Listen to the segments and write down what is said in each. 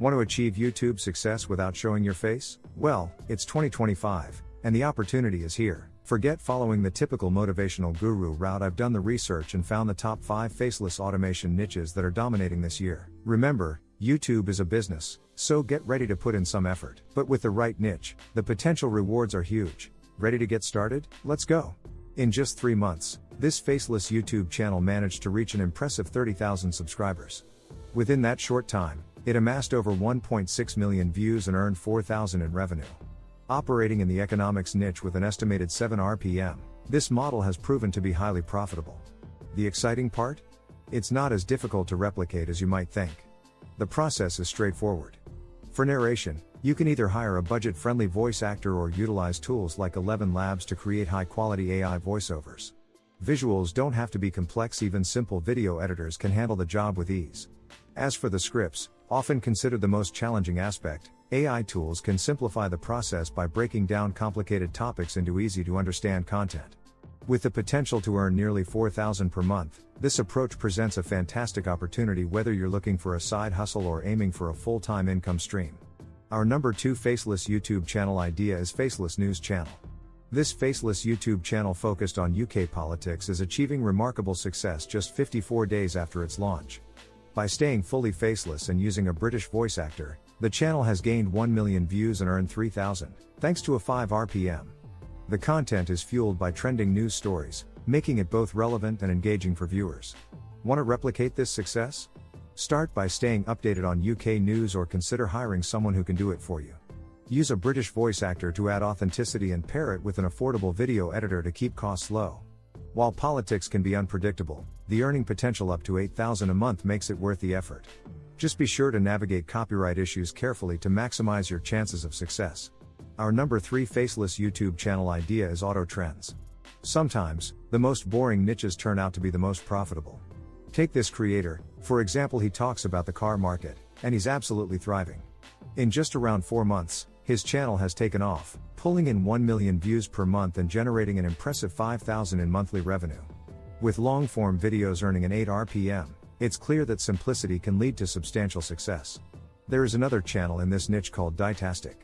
Want to achieve YouTube success without showing your face? Well, it's 2025, and the opportunity is here. Forget following the typical motivational guru route. I've done the research and found the top 5 faceless automation niches that are dominating this year. Remember, YouTube is a business, so get ready to put in some effort. But with the right niche, the potential rewards are huge. Ready to get started? Let's go! In just 3 months, this faceless YouTube channel managed to reach an impressive 30,000 subscribers. Within that short time, it amassed over 1.6 million views and earned $4,000 in revenue. Operating in the economics niche with an estimated 7 RPM, this model has proven to be highly profitable. The exciting part? It's not as difficult to replicate as you might think. The process is straightforward. For narration, you can either hire a budget-friendly voice actor or utilize tools like 11 Labs to create high-quality AI voiceovers. Visuals don't have to be complex, even simple video editors can handle the job with ease. As for the scripts, often considered the most challenging aspect, AI tools can simplify the process by breaking down complicated topics into easy-to-understand content. With the potential to earn nearly $4,000 per month, this approach presents a fantastic opportunity whether you're looking for a side hustle or aiming for a full-time income stream. Our number 2 faceless YouTube channel idea is Faceless News Channel. This faceless YouTube channel focused on UK politics is achieving remarkable success just 54 days after its launch. By staying fully faceless and using a British voice actor, the channel has gained 1 million views and earned $3,000, thanks to a 5 RPM. The content is fueled by trending news stories, making it both relevant and engaging for viewers. Want to replicate this success? Start by staying updated on UK news or consider hiring someone who can do it for you. Use a British voice actor to add authenticity and pair it with an affordable video editor to keep costs low. While politics can be unpredictable, the earning potential up to $8,000 a month makes it worth the effort. Just be sure to navigate copyright issues carefully to maximize your chances of success. Our number 3 faceless YouTube channel idea is auto trends. Sometimes, the most boring niches turn out to be the most profitable. Take this creator, for example. He talks about the car market, and he's absolutely thriving. In just around 4 months, his channel has taken off, pulling in 1 million views per month and generating an impressive $5,000 in monthly revenue. With long-form videos earning an 8 RPM, it's clear that simplicity can lead to substantial success. There is another channel in this niche called Dietastic.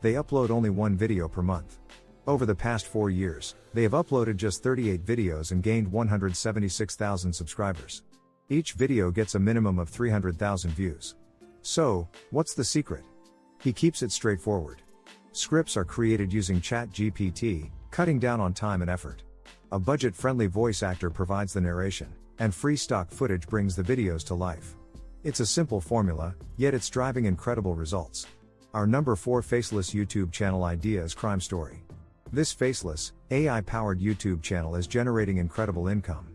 They upload only 1 video per month. Over the past 4 years, they have uploaded just 38 videos and gained 176,000 subscribers. Each video gets a minimum of 300,000 views. So, what's the secret? He keeps it straightforward. Scripts are created using ChatGPT, cutting down on time and effort. A budget-friendly voice actor provides the narration, and free stock footage brings the videos to life. It's a simple formula, yet it's driving incredible results. Our number 4 faceless YouTube channel idea is Crime Story. This faceless, AI-powered YouTube channel is generating incredible income.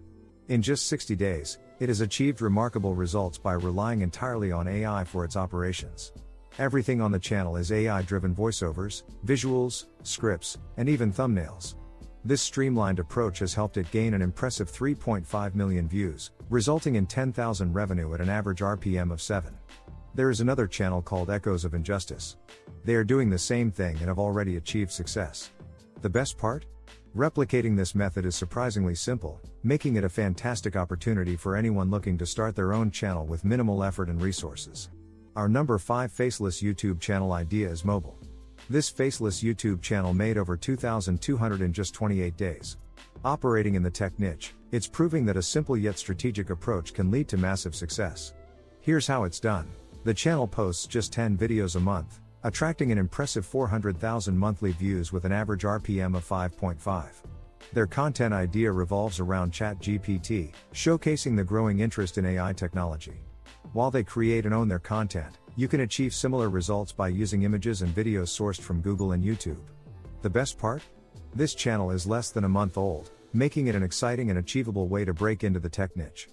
In just 60 days, it has achieved remarkable results by relying entirely on AI for its operations. Everything on the channel is AI-driven voiceovers, visuals, scripts, and even thumbnails. This streamlined approach has helped it gain an impressive 3.5 million views, resulting in $10,000 revenue at an average RPM of 7. There is another channel called Echoes of Injustice. They are doing the same thing and have already achieved success. The best part? Replicating this method is surprisingly simple, making it a fantastic opportunity for anyone looking to start their own channel with minimal effort and resources. Our number 5 faceless YouTube channel idea is Mobile. This faceless YouTube channel made over $2,200 in just 28 days. Operating in the tech niche, it's proving that a simple yet strategic approach can lead to massive success. Here's how it's done. The channel posts just 10 videos a month, attracting an impressive 400,000 monthly views with an average RPM of 5.5. Their content idea revolves around ChatGPT, showcasing the growing interest in AI technology. While they create and own their content, you can achieve similar results by using images and videos sourced from Google and YouTube. The best part? This channel is less than a month old, making it an exciting and achievable way to break into the tech niche.